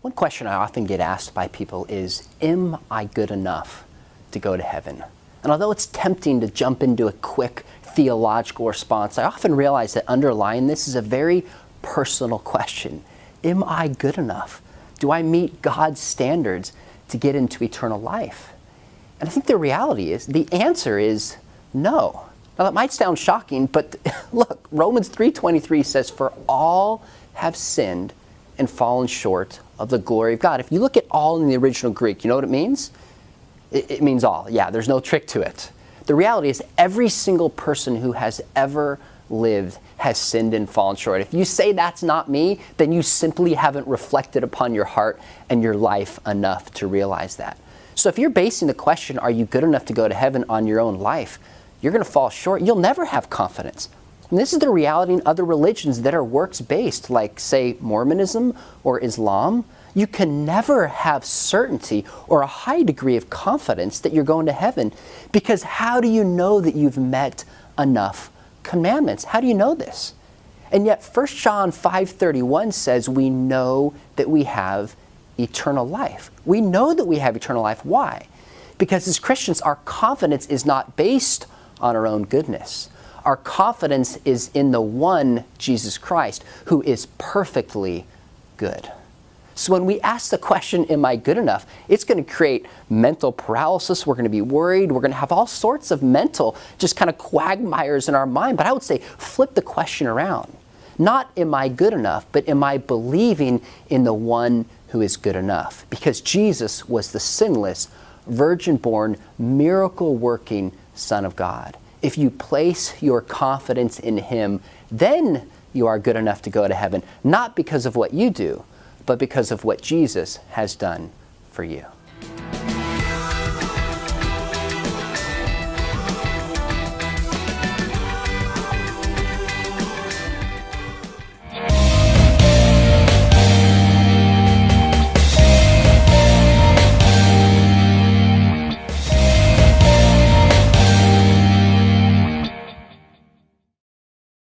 One question I often get asked by people is, am I good enough to go to heaven? And although it's tempting to jump into a quick theological response, I often realize that underlying this is a very personal question. Am I good enough? Do I meet God's standards to get into eternal life? And I think the reality is, the answer is no. Now that might sound shocking, but look, Romans 3:23 says, "For all have sinned and fallen short of the glory of God." If you look at all in the original Greek, you know what it means? It means all. Yeah, there's no trick to it. The reality is every single person who has ever lived has sinned and fallen short. If you say that's not me, then you simply haven't reflected upon your heart and your life enough to realize that. So if you're basing the question, are you good enough to go to heaven, on your own life, you're going to fall short. You'll never have confidence. And this is the reality in other religions that are works-based, like, say, Mormonism or Islam. You can never have certainty or a high degree of confidence that you're going to heaven, because how do you know that you've met enough commandments? How do you know this? And yet 1 John 5:31 says we know that we have eternal life. We know that we have eternal life. Why? Because as Christians, our confidence is not based on our own goodness. Our confidence is in the one, Jesus Christ, who is perfectly good. So when we ask the question, am I good enough? It's going to create mental paralysis. We're going to be worried. We're going to have all sorts of mental, just kind of quagmires in our mind. But I would say, flip the question around. Not am I good enough, but am I believing in the one who is good enough? Because Jesus was the sinless, virgin-born, miracle-working Son of God. If you place your confidence in Him, then you are good enough to go to heaven, not because of what you do, but because of what Jesus has done for you.